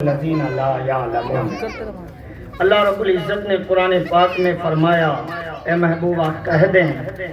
الذین لا یعلمون۔ اللہ رب العزت نے قرآن پاک میں فرمایا اے محبوبہ کہہ دیں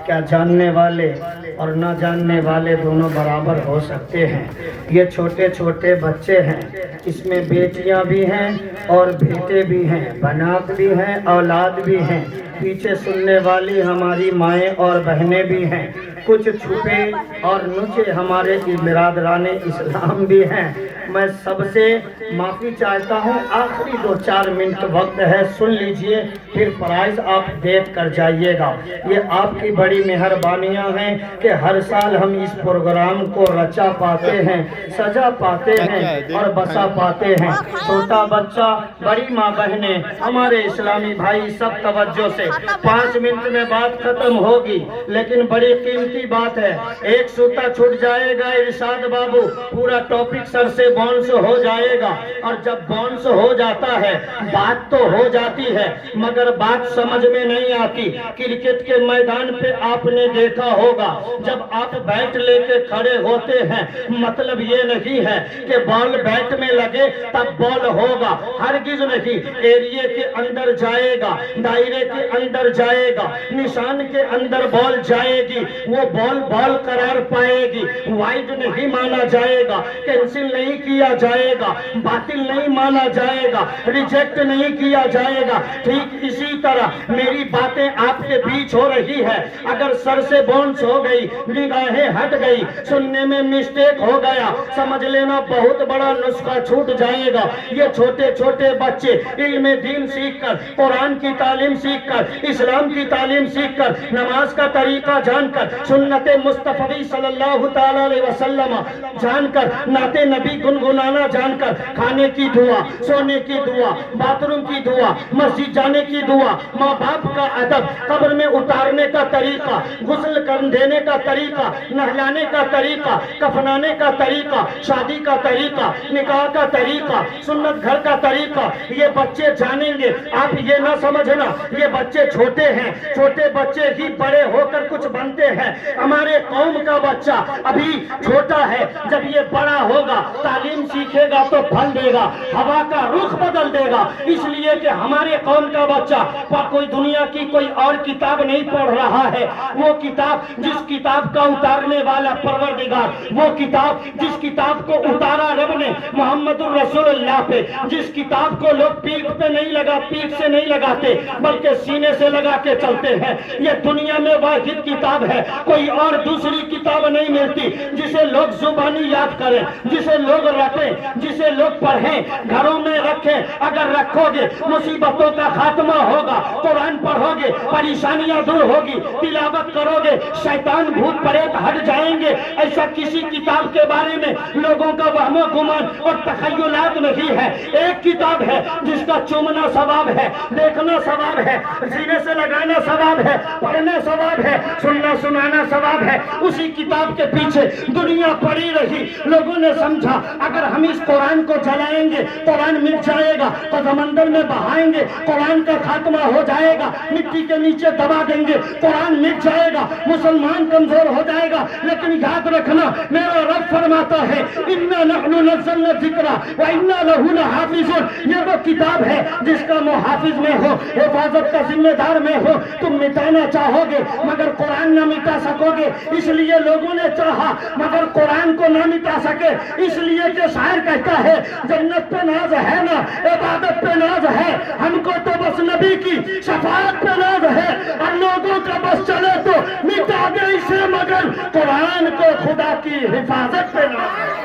کیا جاننے والے اور نہ جاننے والے دونوں برابر ہو سکتے ہیں؟ یہ چھوٹے چھوٹے بچے ہیں، اس میں بیٹیاں بھی ہیں اور بیٹے بھی ہیں، بنات بھی ہیں، اولاد بھی ہیں، پیچھے سننے والی ہماری مائیں اور بہنیں بھی ہیں، کچھ چھپے اور نچے ہمارے برادران اسلام بھی ہیں۔ میں سب سے معافی چاہتا ہوں، آخری 2-4 منٹ وقت ہے، سن لیجئے پھر فرائض آپ دیکھ کر جائیے گا۔ یہ آپ کی بڑی مہربانیاں ہیں کہ ہر سال ہم اس پروگرام کو رچا پاتے ہیں، سجا پاتے ہیں اور بسا پاتے ہیں۔ چھوٹا بچہ، بڑی ماں بہنیں، ہمارے اسلامی بھائی سب توجہ سے، 5 منٹ میں بات ختم ہوگی لیکن بڑی قیمتی بات ہے، ایک سوتا چھوٹ جائے گا ارشاد بابو، پورا ٹاپک سر سے بونس ہو جائے گا، اور جب بونس ہو جاتا ہے بات تو ہو جاتی ہے مگر بات سمجھ میں نہیں آتی۔ کرکٹ کے میدان پہ آپ نے دیکھا ہوگا جب آپ بیٹ لے کے کھڑے ہوتے ہیں مطلب یہ نہیں ہے کہ بال بیٹ میں لگے تب بال ہوگا، ہرگز نہیں، ایریے کے اندر جائے گا، دائرے کے اندر جائے گا، نشان کے اندر بال جائے گی، وہ بال قرار پائے گی، وائڈ نہیں مانا جائے گا، کینسل نہیں کیا جائے گا، باطل نہیں مانا جائے گا، ریجیکٹ نہیں کیا جائے گا۔ ٹھیک اسی طرح میری باتیں آپ کے بیچ ہو رہی ہے، اگر سر سے بونس ہو گئی، نگاہیں ہٹ گئی، سننے میں مسٹیک ہو گیا، سمجھ لینا بہت بڑا نسخہ چھوٹ جائے گا۔ یہ چھوٹے چھوٹے بچے علم دین سیکھ کر، قرآن کی تعلیم سیکھ کر، اسلام کی تعلیم سیکھ کر، نماز کا طریقہ جان کر، سنت مصطفی صلی اللہ تعالی علیہ وسلم جان کر، نعت نبی گنگنانا جان کر، کھانے کی دعا، سونے کی دعا، باتھ روم کی دعا، مسجد جانے کی دعا، ماں باپ کا ادب، قبر میں اتارنے کا طریقہ، غسل کر دینے کا طریقہ، نہلانے کا طریقہ، کفنانے کا طریقہ، شادی کا طریقہ، نکاح کا طریقہ، سنت گھر کا طریقہ، یہ بچے جانیں گے۔ آپ یہ نہ سمجھنا یہ بچے چھوٹے ہیں، چھوٹے بچے ہی بڑے ہو کر کچھ بنتے ہیں۔ ہمارے قوم کا بچہ ابھی چھوٹا ہے، جب یہ بڑا ہوگا تعلیم سیکھے گا تو پھل دے گا، ہوا کا رخ بدل دے گا۔ اس لیے کہ ہمارے قوم کا بچہ کوئی دنیا کی کوئی اور کتاب نہیں پڑھ رہا ہے، وہ کتاب جس کتاب کا اتارنے والا پروردگار، وہ کتاب جس کتاب کو اتارا رب نے محمد الرسول اللہ پہ، جس کتاب کو لوگ پیٹھ پہ نہیں پیٹھ سے نہیں لگاتے بلکہ سینے سے لگا کے چلتے ہیں، یہ دنیا میں واحد کتاب ہے، کوئی اور دوسری کتاب نہیں ملتی جسے لوگ زبانی یاد کریں، جسے لوگ رٹیں، جسے لوگ پڑھیں، گھروں میں رکھیں۔ اگر رکھو گے مصیبتوں کا خاتمہ ہوگا، قرآن پڑھو گے پریشانیاں دور ہوگی، تلاوت کرو گے شیطان بھوت پریت ہٹ جائیں گے۔ ایسا کسی کتاب کے بارے میں لوگوں کا وہم و گمان اور تخیلات نہیں ہے، ایک کتاب ہے جس کا چومنا ثواب ہے، دیکھنا ثواب ہے، سینے سے لگانا ثواب ہے، پڑھنا ثواب ہے، سننا سنانا ثواب ہے۔ اسی کتاب کے پیچھے دنیا پڑی رہی، لوگوں نے سمجھا اگر ہم اس قرآن کو جلائیں گے قرآن مٹ جائے گا، تو سمندر میں بہائیں گے قرآن کا خاتمہ ہو جائے گا، مٹی کے نیچے دبا دیں گے قرآن مٹ جائے گا، مسلمان کمزور ہو جائے گا۔ لیکن یاد رکھنا میرا رب فرماتا ہے اِنَّا نَحْنُ نَزَّلْنَا الذِّكْرَ وَإِنَّا لَهُ لَحَافِظُونَ، یہ وہ کتاب ہے جس کا محافظ میں ہو، حفاظت کا ذمہ دار میں ہو۔ تم مٹانا چاہو گے مگر قرآن نہ مٹا سکو گے، اس لیے لوگوں نے چاہا مگر قرآن کو نہ مٹا سکے، اس لیے کہ شاعر کہتا ہے جنت پہ ناز ہے نا عبادت پہ ناز ہے، ہم کو تو بس نبی کی شفاعت پہ ناز ہے، اور لوگوں کا بس چلے تو مٹا دے اسے مگر قرآن کو خدا کی حفاظت پہ ناز ہے۔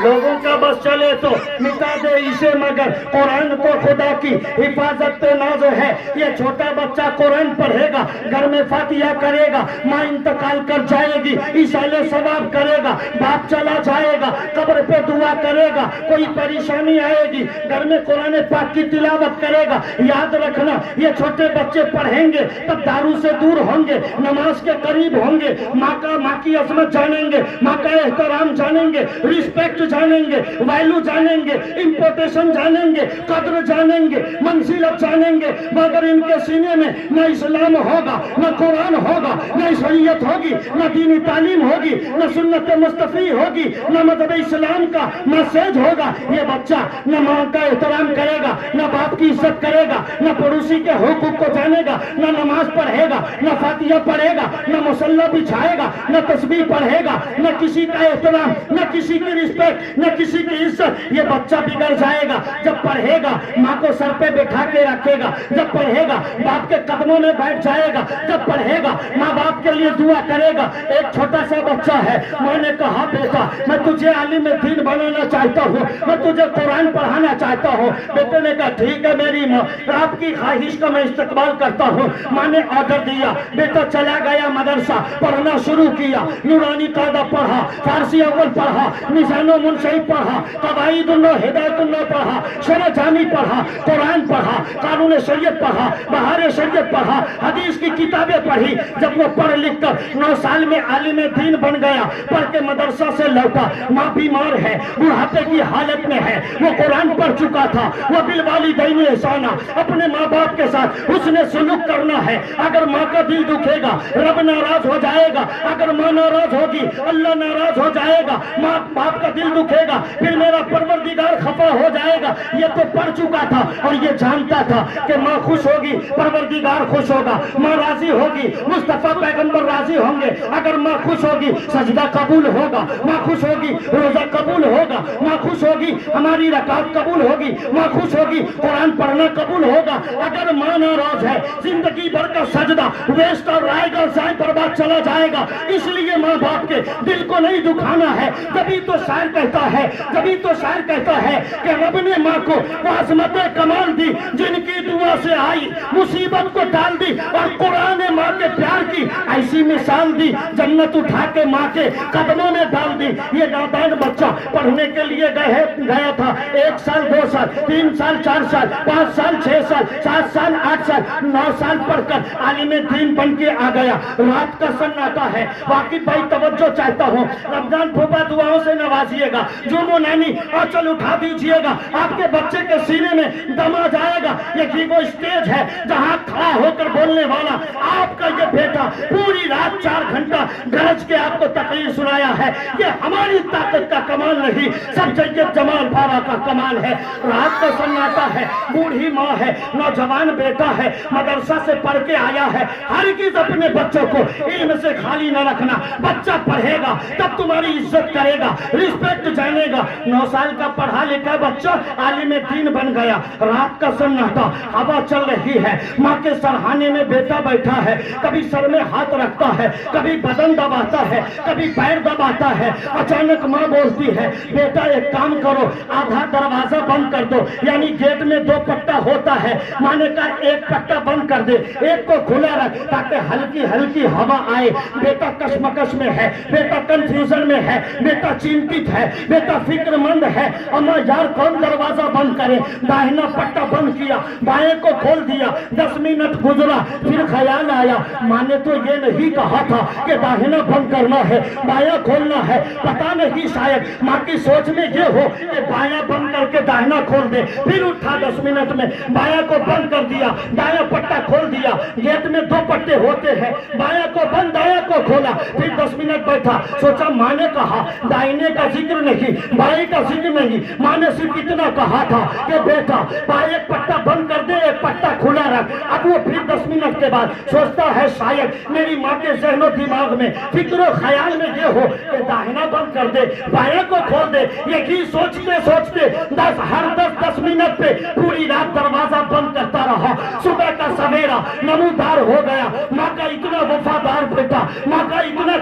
لوگوں کا بس چلے تو مٹا دے اسے مگر قرآن کو خدا کی حفاظت پہ ناز ہے۔ یہ چھوٹا بچہ قرآن پڑھے گا، گھر میں فاتحہ کرے گا، ماں انتقال کر جائے گی ایصال ثواب کرے گا، باپ چلا جائے گا قبر پہ دعا کرے گا، کوئی پریشانی آئے گی گھر میں قرآن پاک کی تلاوت کرے گا۔ یاد رکھنا یہ چھوٹے بچے پڑھیں گے تب دارو سے دور ہوں گے، نماز کے قریب ہوں گے، ماں کی عظمت جانیں گے، ماں کا احترام جانیں گے، رسپیکٹ جانیں گے, ویلو جانیں گے, امپورٹیشن جانیں گے, قدر جانیں گے, منزلت جانیں گے, مگر ان کے سینے میں نہ اسلام ہوگا, نہ قرآن ہوگا, نہ شریعت ہوگی, نہ دینی تعلیم ہوگی, نہ سنت مصطفی ہوگی, نہ مذہب اسلام کا میسج ہوگا, یہ بچہ نہ ماں کا احترام کرے گا, نہ باپ کی عزت کرے گا, نہ پڑوسی کے حقوق کو جانے گا, نہ نماز پڑھے گا, نہ فاتحہ پڑھے گا, نہ مصلی بچھائے گا, نہ تسبیح پڑھے گا, نہ کسی کا احترام, نہ کسی کی رسپیکٹ, نہ کسی کی عزت. یہ بچہ بگڑ جائے گا. جب پڑھے گا ماں کو سر پہ بٹھا کے رکھے گا, جب پڑھے گا باپ کے قدموں میں بیٹھ جائے گا, جب پڑھے گا ماں باپ کے لیے دعا کرے گا. ایک چھوٹا سا بچہ ہے, میں نے کہا بیٹا میں تجھے عالم دین بنانا چاہتا ہوں, میں تجھے قرآن پڑھانا چاہتا ہوں. بیٹے نے کہا ٹھیک ہے میری ماں, آپ کی خواہش کا میں استقبال کرتا ہوں. ماں نے آرڈر دیا, بیٹا چلا گیا مدرسہ, پڑھنا شروع کیا, نورانی قاعدہ پڑھا, فارسی اول پڑھا, نشان و منشعب پڑھا, قواعد اللہ ہدایت اللہ پڑھا, شرح جامی پڑھا, قرآن پڑھا, قانون شریعت پڑھا, بہار شریعت پڑھا, حدیث کی کتابیں پڑھی. جب وہ پڑھ لکھ کر 9 سال میں عالم دین بن گیا, پڑھ کے مدرسہ سے لوٹا, ماں بیمار ہے, بڑھاپے کی حالت میں ہے, وہ قرآن پڑھ چکا تھا. وہ بالوالدین احسانا, اپنے ماں باپ کے ساتھ حسن سلوک کرنا ہے. اگر ماں کا دل دکھے گا رب ناراض ہو جائے گا, اگر ماں ناراض ہوگی اللہ ناراض ہو جائے گا. ماں باپ کا دل دکھے گا پھر میرا پروردگار خفا ہو جائے گا. یہ تو پڑھ چکا تھا اور یہ جانتا تھا کہ ماں خوش ہوگی پروردگار خوش ہوگا, ماں راضی ہوگی مصطفیٰ پیغمبر راضی ہوں گے. اگر ماں خوش ہوگی سجدہ قبول ہوگا, ماں خوش ہوگی روزہ قبول ہوگا, ماں خوش ہوگی ہماری رکعت قبول ہوگی, ماں خوش ہوگی قرآن پڑھنا قبول ہوگا. اگر ماں ناراض ہے زندگی بھر کا سجدہ ویسٹ اور رائے گا, ضائع برباد چلا جائے گا. اس لیے ماں باپ کے دل کو نہیں دکھانا ہے. جبھی تو شاعر کہتا ہے, جبھی تو شاعر کہتا ہے کہ رب نے ماں کو عظمت کمال دی, جن کی دعا سے آئی مصیبت کو ٹال دی, اور قرآن نے ماں کے پیار کی ایسی مثال دی, جنت اٹھا کے ماں کے قدموں میں ڈال دی. یہ نادان بچہ پڑھنے کے لیے گیا تھا, 1 سال 2 سال 3 سال 4 سال 5 سال 6 سال 7 سال 8 سال 9 سال پڑھ کر عالم دین بن کے آ گیا. رات کا سناٹا ہے. واقف بھائی توجہ چاہتا ہوں, رمضان پھوپا دعاؤں سے نوازیے گا, جو نانی آنچل اٹھا دیجیے گا, آپ کے بچے کے سینے میں دم آ جائے گا. یہ وہ اسٹیج ہے جہاں کھڑا ہو کر بولنے والا آپ کا یہ بیٹا پوری رات 4 گھنٹہ گرج کے آپ کو تقریر سنایا ہے. یہ ہماری طاقت کا کمال نہیں, سب سید جمال بابا کا کمال ہے. رات کا سناٹا ہے, بوڑھی ماں ہے, نوجوان بیٹا ہے, مدرسہ سے پڑھ کے آیا ہے. ہرگز اپنے بچوں کو علم سے خالی نہ رکھنا. بچہ پڑھے گا تب تمہاری عزت کرے گا, رسپیکٹ جانے گا. 9 سال کا پڑھا لکھا بچہ عالم دین بن گیا. رات کا سناٹا, ہوا چل رہی ہے, ماں کے سرہانے میں بیٹا بیٹھا ہے, کبھی سر میں ہاتھ رکھتا ہے, کبھی بدن دباتا ہے, کبھی پیر دباتا ہے. اچانک ماں بولتی ہے بیٹا ایک کام کرو, آدھا دروازہ بند کر دو. یعنی گیٹ میں 2 پٹا ہوتا ہے, ماں نے کہا 1 پٹا بند کر دے, 1 کو کھلا رکھ تاکہ ہلکی ہلکی ہوا آئے. بیٹا کشمکش میں ہے, بیٹا کنفیوژن میں ہے, بیٹا چنتت ہے, بیٹا فکر مند ہے. اما یار کون دروازہ بند کرے؟ داہنا پٹا بند کیا, بائیں کو کھول دیا. 10 منٹ گزرا, پھر خیال آیا ماں نے تو یہ نہیں کہا تھا کہ داہنا بند کرنا ہے بایاں کھولنا ہے. پتا نہیں شاید ماں کی سوچ میں یہ ہو کہ بایاں بند کر کے داہنا کھول دے. پھر اٹھا 10 منٹ میں بایاں کو بند کر دیا, دایاں پٹا کھول دیا. گیٹ میں 2 پٹے ہوتے ہیں, بایاں کو بند دایاں کو کھولا. پھر 10 منٹ بیٹھا, سوچا ماں نے کہا دائنے کا ذکر نہیں, بائیں کا ذکر نہیں. ماں نے صرف اتنا کہا تھا کہ بیٹا بائیں پٹا بند کر دے, 1 پٹا کھلا رکھ. اب وہ پھر 10 منٹ کے بعد سوچتا ہے شاید میری ماں کے ذہن و دماغ میں فکر و خیال میں یہ ہو کہ داہنا بند کر دے بائیں کو کھول دے. یہی سوچتے سوچتے ہر 10 منٹ پہ پوری رات دروازہ بند کرتا رہا. صبح کا سویرا نمودار ہو گیا. ماں کا اتنا وفادار بیٹا, ماں کا اتنا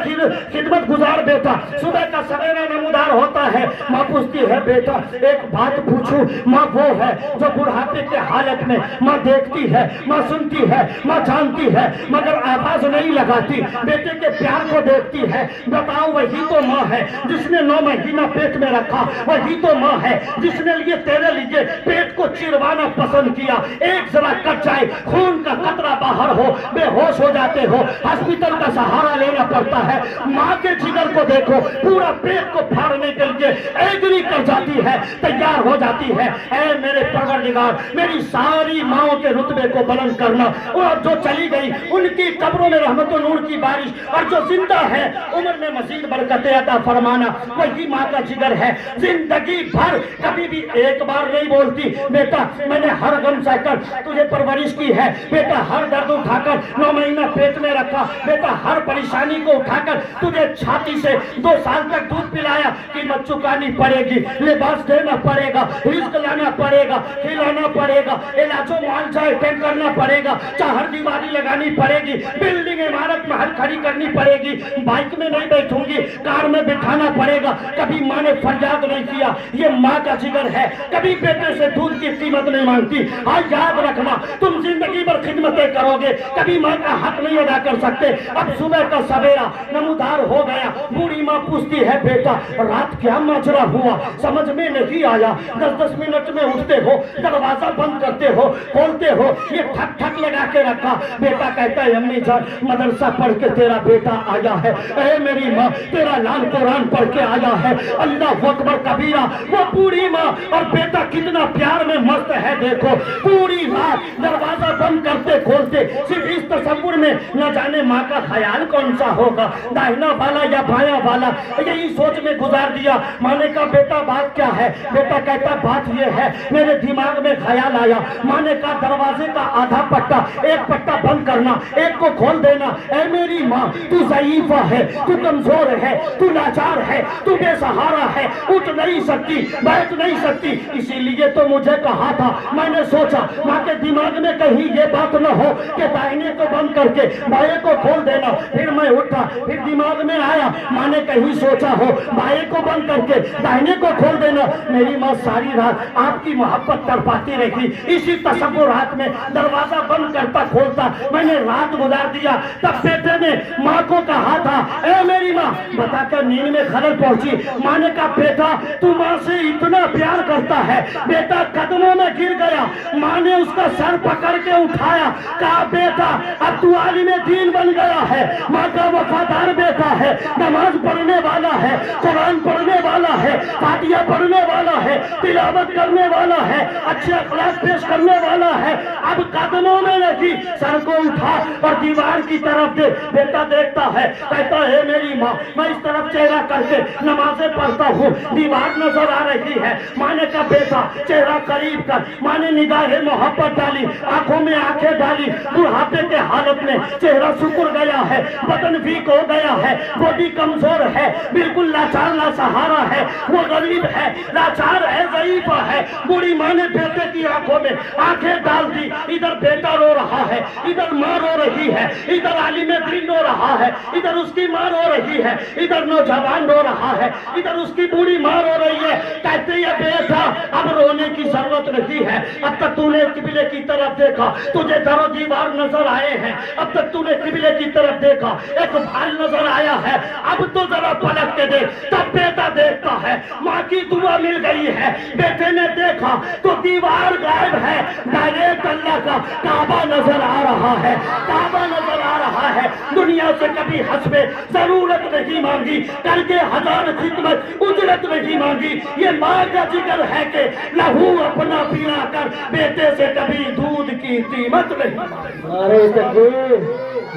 خدمت گزار بیٹا. صبح کا سویرا نمودار ہوتا ہے. ماں پوچھتی ہے بیٹا ایک بات پوچھوں؟ ماں وہ ہے جو بڑھاپے کے حالت میں ماں دیکھتی ہے, ماں سنتی ہے, ماں جانتی ہے, مگر آواز نہیں لگاتی. بیٹے کے پیار کو دیکھتی ہے. بتاؤ وہی تو ماں ہے جس نے 9 مہینہ پیٹ میں رکھا, وہی تو ماں ہے جس نے لیے تیرے لیے پیٹ کو چروانا پسند کیا. ایک ذرا کٹ جائے خون کا کا قطرہ باہر ہو بے ہوش ہو جاتے ہو, ہاسپٹل کا سہارا لینا پڑتا ہے. ماں کے جگر کو دیکھو, پورا پیٹ کو پھاڑنے کے لیے ایگری کر جاتی ہے, تیار ہو جاتی ہے. اے میرے پروردگار, میری ساری ماؤں کے رتبے کو بلند کرنا, اور جو چلی گئی ان کی قبروں میں رحمت و نور کی بارش, اور جو زندہ ہے عمر میں مزید برکتیں عطا فرمانا. وہی ماں کا جگر ہے. زندگی بھر کبھی بھی ایک بار نہیں بولتی بیٹا میں نے ہر غم سہ کر تجھے پرورش کی ہے, بیٹا ہر درد اٹھا کر 9 مہینہ پیٹ میں رکھا, بیٹا ہر پریشانی کو اٹھا کر تجھے چھاتی سے 2 سال تک دودھ پلایا. قیمت چکانی پڑے گی, لباس دینا پڑے گا, رزق لانا پڑے گا, کھلانا پڑے گا, علاج و معالجہ اٹینڈ کرنا پڑے گا, چہر دیواری لگانی پڑے گی, بلڈنگ عمارت محل کھڑی کرنی پڑے گی. بائک میں نہیں بیٹھوں گی, کار میں بٹھانا پڑے گا. کبھی ماں نے فریاد نہیں کیا, یہ ماں کا جگر ہے. کبھی بیٹے سے دودھ کی قیمت نہیں مانگتی. آج یاد رکھنا, تم زندگی بھر خدمتیں کرو گے, کبھی ماں کا حق نہیں ادا کر سکتے. اب صبح کا سویرا نمودار ہو گیا, بوڑھی ماں پوچھتی ہے بیٹا رات کیا ماجرا ہوا, سمجھ میں نہیں آیا. 10 منٹ میں اٹھتے ہو, دروازہ بند کرتے ہو, کھولتے ہو, یہ ٹھک ٹھک لگا کے رکھا. بیٹا کہتا ہے امی جان مدرسہ پڑھ کے تیرا بیٹا آیا ہے. اے میری ماں تیرا لال قرآن پڑھ کے آیا ہے. اللہ اکبر کبیرہ. وہ بوڑھی ماں اور بیٹا کتنا پیار میں مست ہے. دیکھو پوری رات دروازہ بند کرتے کھولتے صرف اس تصور میں نہ جانے ماں کا خیال کون سا ہوگا, داہنا والا یا بایاں والا, یہی سوچ میں گزار دیا. ماں نے کہا بیٹا بات کیا ہے؟ بیٹا کہتا بات یہ ہے میرے دماغ میں خیال آیا. ماں نے کہا دروازے کا آدھا پٹا, ایک پٹا بند کرنا, ایک کو کھول دینا. اے میری ماں تو ضعیفہ ہے, تو کمزور ہے, تو لاچار ہے, تو بے سہارا ہے, اٹھ نہیں سکتی, بیٹھ نہیں سکتی. اسی لیے تو مجھے کہا تھا, میں نے سوچا ماں کے دماغ میں کہیں یہ بات نہ ہو کہ دائنے کو بند کر کے بائیں کو کھول دینا. پھر میں اٹھا, پھر دماغ میں آیا ماں نے کہیں سوچا ہو بائیں کو بند کر کے دائنے کو کھول دینا. میری ماں ساری رات آپ کی محبت تڑپاتی رہی. اسی تصورات میں دروازہ بند کرتا کھولتا میں نے رات گزار دیا. تب بیٹے نے ماں کو کہا تھا اے میری ماں بتا کر نیند میں خلل پہنچی. ماں نے کہا بیٹا تو ماں سے اتنا پیار کرتا ہے. بیٹا قدموں میں گر گیا. ماں نے اس کا سر پکڑ کے اٹھایا, کہا بیٹا اب تو عالم دین بن گیا ہے, ماں کا وفادار بیٹا ہے, نماز پڑھنے والا ہے, قرآن پڑھنے والا ہے, فاتحہ پڑھنے والا ہے, تلاوت کرنے والا ہے, اچھے اخلاق پیش کرنے والا ہے. اب قدموں میں نہیں, سر کو اٹھا اور دیوار کی طرف دے. بیٹا دیکھتا ہے, کہتا ہے میری ماں میں اس طرف چہرہ کر کے نمازیں پڑھتا ہوں, دیوار نظر آ رہی ہے. ماں نے کہا بیٹا چہرہ قریب کر. ماں نے نگاہ محبت ڈالی, آنکھوں میں آنکھیں ڈالی. بڑھاپے کے حالت میں چہرہ سکڑ گیا ہے, بدن ویک ہو گیا ہے, باڈی کمزور ہے, بالکل لاچار لا سہارا ہے. وہ غریب ہے, لاچار ہے, ضعیفہ ہے. بوڑھی ماں نے بیٹے کی آنکھوں میں آنکھیں ڈال دی. ادھر بیٹا رو رہا ہے, ادھر ماں رو رہی ہے, ادھر عالم دین رو رہا ہے, ادھر اس کی ماں رو رہی ہے, ادھر نوجوان رو رہا ہے, ادھر اس کی بوڑھی ماں رو رہی ہے. کہتے ہیں بیٹا اب رونے کی ضرورت نہیں ہے, اب تک تو نے قبلے کی طرف دیکھا, تجھے در و دیوار نظر آئے ہیں, اب تک تو نے قبلے کی طرف دیکھا, ایک بھائی نظر آیا ہے, اب تو ذرا پلٹ کے دیکھ. تب بیٹا دیکھتا ہے ماں کی دعا مل گئی ہے. بیٹے نے دیکھا تو دیوار غائب ہے, ڈائریکٹ اللہ کا کعبہ نظر آ رہا ہے, کعبہ نظر آ رہا ہے. دنیا سے کبھی حسب ضرورت نہیں مانگی, کر کے 1000 خدمت اجرت نہیں مانگی. یہ ماں کا جگر ہے کہ لہو اپنا پینا کر بیٹے سے کبھی دودھ کی قیمت نہیں. نعرہ تکبیر,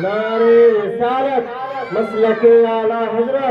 نعرہ رسالت, مسلک اعلیٰ حضرت.